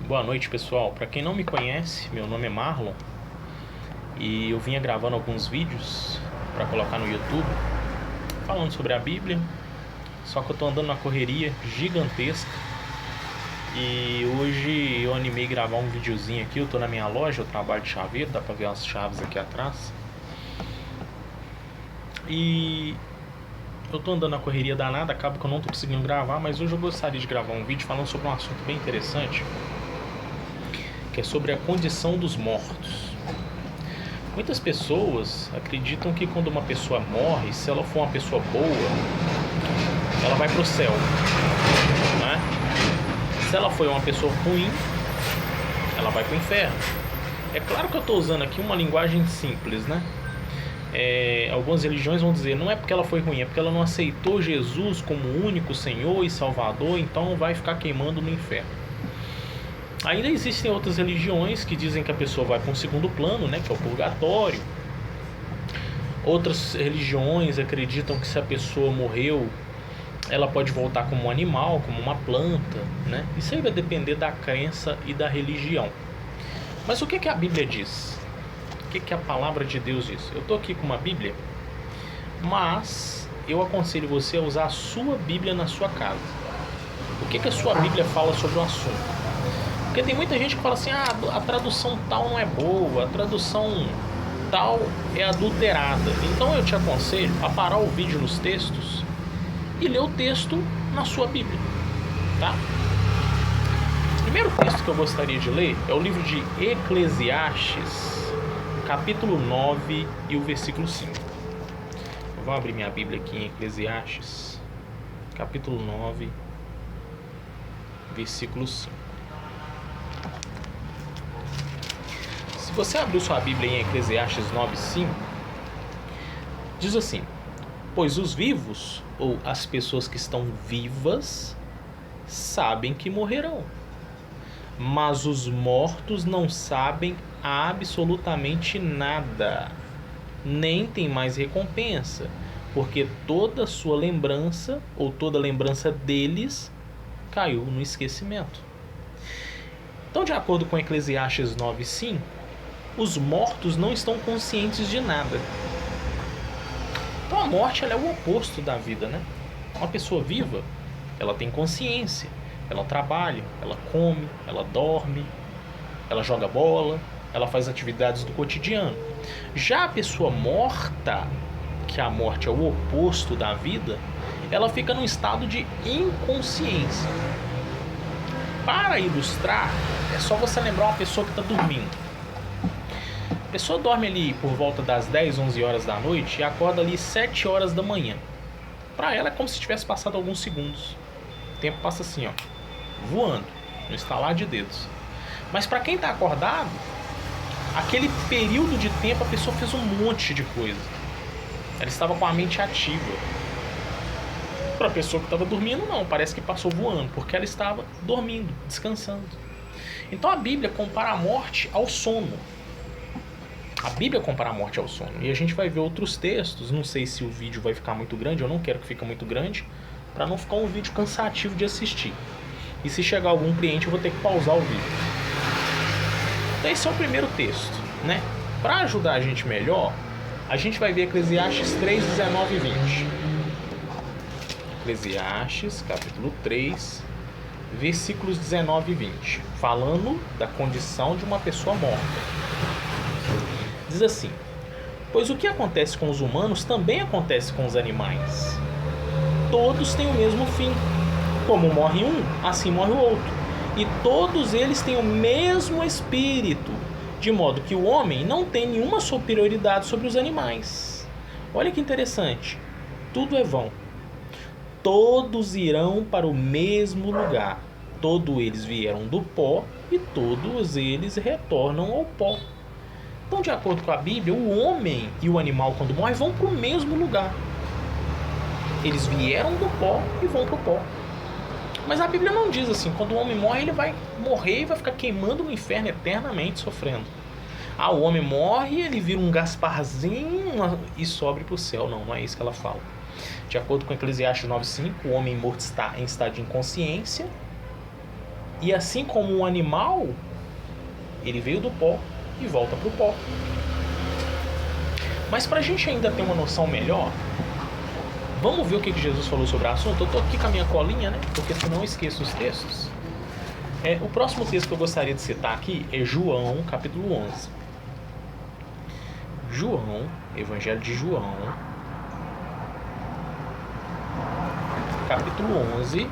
Boa noite, pessoal. Para quem não me conhece, meu nome é Marlon e eu vinha gravando alguns vídeos para colocar no YouTube falando sobre a Bíblia. Só que eu tô andando numa correria gigantesca e hoje eu animei gravar um videozinho aqui. Eu tô na minha loja, eu trabalho de chaveiro, dá pra ver as chaves aqui atrás. E eu tô andando na correria danada, acaba que eu não tô conseguindo gravar, mas hoje eu gostaria de gravar um vídeo falando sobre um assunto bem interessante, que é sobre a condição dos mortos. Muitas pessoas acreditam que quando uma pessoa morre, se ela for uma pessoa boa, ela vai pro céu, né? Se ela for uma pessoa ruim, ela vai pro inferno. É claro que eu estou usando aqui uma linguagem simples, né? Algumas religiões vão dizer, não é porque ela foi ruim, é porque ela não aceitou Jesus como único Senhor e Salvador, então vai ficar queimando no inferno. Ainda existem outras religiões que dizem que a pessoa vai para um segundo plano, né, que é o purgatório. Outras religiões acreditam que se a pessoa morreu, ela pode voltar como um animal, como uma planta, né? Isso aí vai depender da crença e da religião. Mas o que a Bíblia diz? O que a palavra de Deus diz? Eu estou aqui com uma Bíblia, mas eu aconselho você a usar a sua Bíblia na sua casa. O que a sua Bíblia fala sobre o assunto? Porque tem muita gente que fala assim, a tradução tal não é boa, a tradução tal é adulterada. Então eu te aconselho a parar o vídeo nos textos e ler o texto na sua Bíblia, tá? O primeiro texto que eu gostaria de ler é o livro de Eclesiastes, capítulo 9 e o versículo 5. Eu vou abrir minha Bíblia aqui em Eclesiastes, capítulo 9, versículo 5. Se você abriu sua Bíblia em Eclesiastes 9:5, diz assim: pois os vivos, ou as pessoas que estão vivas, sabem que morrerão, mas os mortos não sabem absolutamente nada, nem tem mais recompensa, porque toda sua lembrança, ou toda lembrança deles, caiu no esquecimento. Então, de acordo com Eclesiastes 9:5, os mortos não estão conscientes de nada. Então a morte, ela é o oposto da vida, né? Uma pessoa viva, ela tem consciência, ela trabalha, ela come, ela dorme, ela joga bola, ela faz atividades do cotidiano. Já a pessoa morta, que a morte é o oposto da vida, ela fica num estado de inconsciência. Para ilustrar, é só você lembrar uma pessoa que está dormindo. A pessoa dorme ali por volta das 10, 11 horas da noite e acorda ali 7 horas da manhã. Para ela é como se tivesse passado alguns segundos. O tempo passa assim, ó, voando, no estalar de dedos. Mas para quem está acordado, aquele período de tempo a pessoa fez um monte de coisa. Ela estava com a mente ativa. Para a pessoa que estava dormindo, não, parece que passou voando, porque ela estava dormindo, descansando. Então a Bíblia compara a morte ao sono. A Bíblia compara a morte ao sono. E a gente vai ver outros textos. Não sei se o vídeo vai ficar muito grande. Eu não quero que fique muito grande, para não ficar um vídeo cansativo de assistir. E se chegar algum cliente, eu vou ter que pausar o vídeo. Então esse é o primeiro texto, né? Para ajudar a gente melhor, a gente vai ver Eclesiastes 3, 19 e 20. Eclesiastes, capítulo 3, versículos 19 e 20. Falando da condição de uma pessoa morta. Diz assim: pois o que acontece com os humanos também acontece com os animais. Todos têm o mesmo fim. Como morre um, assim morre o outro. E todos eles têm o mesmo espírito, de modo que o homem não tem nenhuma superioridade sobre os animais. Olha que interessante. Tudo é vão. Todos irão para o mesmo lugar. Todos eles vieram do pó e todos eles retornam ao pó. Então, de acordo com a Bíblia, o homem e o animal, quando morrem, vão para o mesmo lugar. Eles vieram do pó e vão para o pó. Mas a Bíblia não diz assim, quando o homem morre, ele vai morrer e vai ficar queimando no inferno eternamente, sofrendo. O homem morre, ele vira um Gasparzinho e sobe para o céu. Não, não é isso que ela fala. De acordo com Eclesiastes 9:5, o homem morto está em estado de inconsciência E assim como um animal, ele veio do pó e volta para o pó. Mas para a gente ainda ter uma noção melhor, vamos ver o que Jesus falou sobre o assunto? Eu estou aqui com a minha colinha, né? Porque senão eu esqueço os textos. O próximo texto que eu gostaria de citar aqui é João, capítulo 11. João, Evangelho de João, capítulo 11,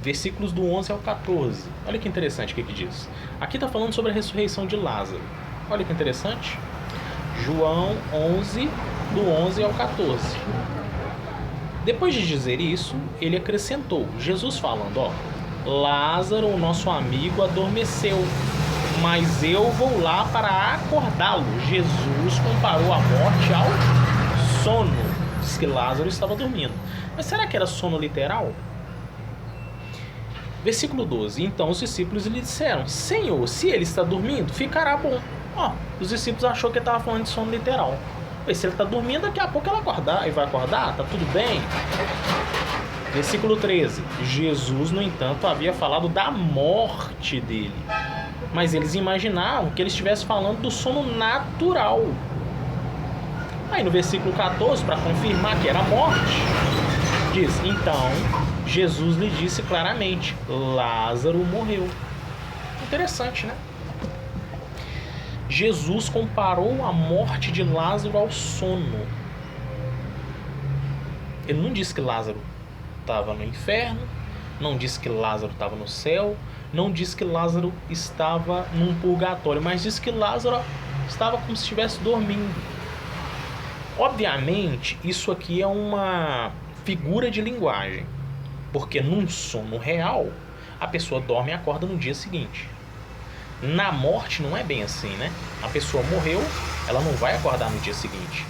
versículos do 11 ao 14. Olha que interessante o que diz. Aqui está falando sobre a ressurreição de Lázaro. Olha que interessante. João 11, do 11 ao 14. Depois de dizer isso, ele acrescentou, Jesus falando, Lázaro, o nosso amigo, adormeceu, mas eu vou lá para acordá-lo. Jesus comparou a morte ao sono. Diz que Lázaro estava dormindo. Mas será que era sono literal? Versículo 12. Então os discípulos lhe disseram, Senhor, se ele está dormindo, ficará bom. Os discípulos achou que ele estava falando de sono literal. Se ele está dormindo, daqui a pouco ele vai acordar, tá tudo bem. Versículo 13. Jesus, no entanto, havia falado da morte dele. Mas eles imaginavam que ele estivesse falando do sono natural. Aí no versículo 14, para confirmar que era a morte, diz, então Jesus lhe disse claramente, Lázaro morreu. Interessante, né? Jesus comparou a morte de Lázaro ao sono. Ele não disse que Lázaro estava no inferno, não disse que Lázaro estava no céu, não disse que Lázaro estava num purgatório, mas disse que Lázaro estava como se estivesse dormindo. Obviamente, isso aqui é uma figura de linguagem, porque num sono real, a pessoa dorme e acorda no dia seguinte. Na morte não é bem assim, né? A pessoa morreu, ela não vai acordar no dia seguinte.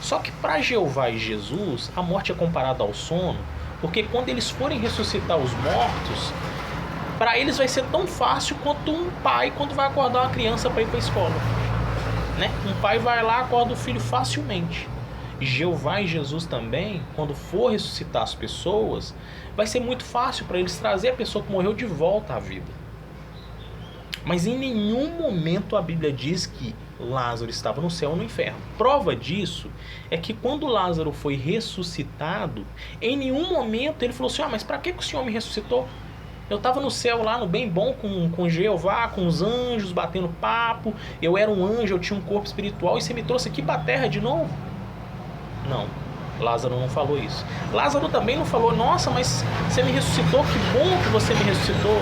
Só que para Jeová e Jesus, a morte é comparada ao sono, porque quando eles forem ressuscitar os mortos, para eles vai ser tão fácil quanto um pai quando vai acordar uma criança para ir para a escola, né? Um pai vai lá e acorda o filho facilmente. Jeová e Jesus também, quando for ressuscitar as pessoas, vai ser muito fácil para eles trazer a pessoa que morreu de volta à vida. Mas em nenhum momento a Bíblia diz que Lázaro estava no céu ou no inferno. Prova disso é que quando Lázaro foi ressuscitado, em nenhum momento ele falou assim, mas para que o Senhor me ressuscitou? Eu estava no céu lá, no bem bom, com Jeová, com os anjos, batendo papo. Eu era um anjo, eu tinha um corpo espiritual e você me trouxe aqui para a terra de novo? Não, Lázaro não falou isso. Lázaro também não falou, nossa, mas você me ressuscitou, que bom que você me ressuscitou.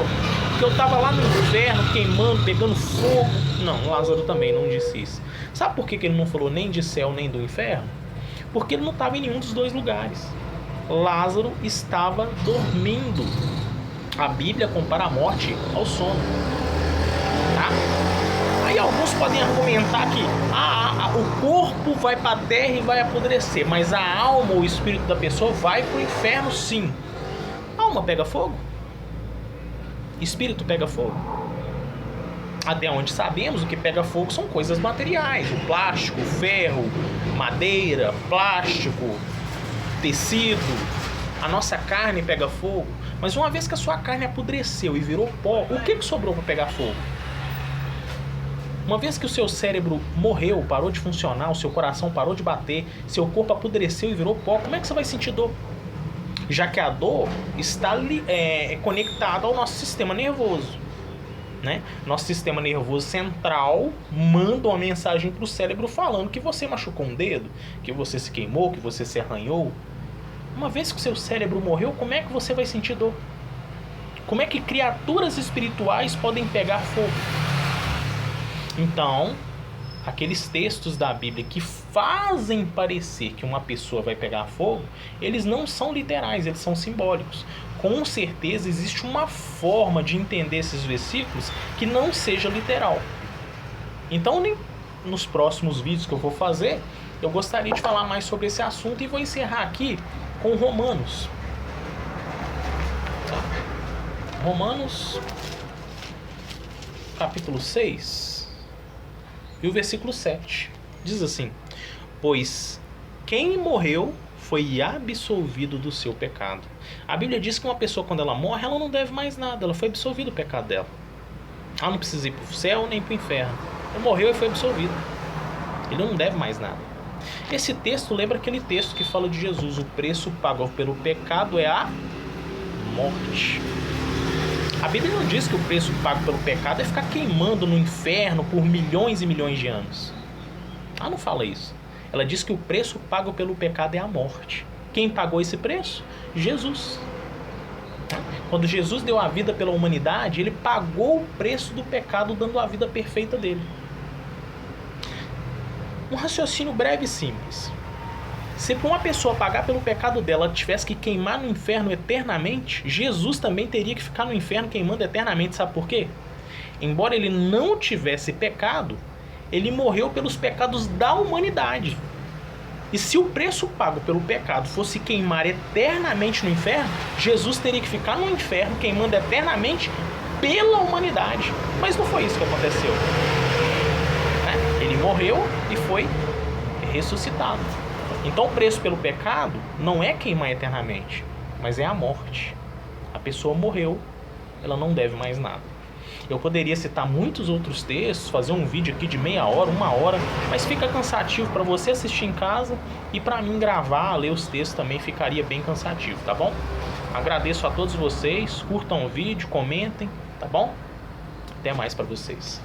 Porque eu estava lá no inferno, queimando, pegando fogo. Não, Lázaro também não disse isso. Sabe por que ele não falou nem de céu nem do inferno? Porque ele não estava em nenhum dos dois lugares. Lázaro estava dormindo. A Bíblia compara a morte ao sono. Tá? Aí alguns podem argumentar que o corpo vai para a terra e vai apodrecer, mas a alma, o espírito da pessoa vai para o inferno sim. A alma pega fogo? Espírito pega fogo? Até onde sabemos, o que pega fogo são coisas materiais. O plástico, o ferro, madeira, plástico, tecido. A nossa carne pega fogo. Mas uma vez que a sua carne apodreceu e virou pó, o que sobrou para pegar fogo? Uma vez que o seu cérebro morreu, parou de funcionar, o seu coração parou de bater, seu corpo apodreceu e virou pó, como é que você vai sentir dor? Já que a dor está conectada ao nosso sistema nervoso, né? Nosso sistema nervoso central manda uma mensagem para o cérebro falando que você machucou um dedo, que você se queimou, que você se arranhou. Uma vez que o seu cérebro morreu, como é que você vai sentir dor? Como é que criaturas espirituais podem pegar fogo? Então, aqueles textos da Bíblia que fazem parecer que uma pessoa vai pegar fogo, eles não são literais, eles são simbólicos. Com certeza existe uma forma de entender esses versículos que não seja literal. Então, nos próximos vídeos que eu vou fazer, eu gostaria de falar mais sobre esse assunto e vou encerrar aqui com Romanos. Romanos, capítulo 6. E o versículo 7 diz assim: pois quem morreu foi absolvido do seu pecado. A Bíblia diz que uma pessoa, quando ela morre, ela não deve mais nada. Ela foi absolvida do pecado dela. Ela não precisa ir para o céu nem para o inferno. Ela morreu e foi absolvida. Ele não deve mais nada. Esse texto lembra aquele texto que fala de Jesus. O preço pago pelo pecado é a morte. A Bíblia não diz que o preço pago pelo pecado é ficar queimando no inferno por milhões e milhões de anos. Ela não fala isso. Ela diz que o preço pago pelo pecado é a morte. Quem pagou esse preço? Jesus. Quando Jesus deu a vida pela humanidade, ele pagou o preço do pecado, dando a vida perfeita dele. Um raciocínio breve e simples. Se para uma pessoa pagar pelo pecado dela, ela tivesse que queimar no inferno eternamente, Jesus também teria que ficar no inferno queimando eternamente. Sabe por quê? Embora ele não tivesse pecado, ele morreu pelos pecados da humanidade. E se o preço pago pelo pecado fosse queimar eternamente no inferno, Jesus teria que ficar no inferno queimando eternamente pela humanidade. Mas não foi isso que aconteceu. Ele morreu e foi ressuscitado. Então o preço pelo pecado não é queimar eternamente, mas é a morte. A pessoa morreu, ela não deve mais nada. Eu poderia citar muitos outros textos, fazer um vídeo aqui de meia hora, 1 hora, mas fica cansativo para você assistir em casa e para mim gravar, ler os textos também ficaria bem cansativo, tá bom? Agradeço a todos vocês, curtam o vídeo, comentem, tá bom? Até mais para vocês.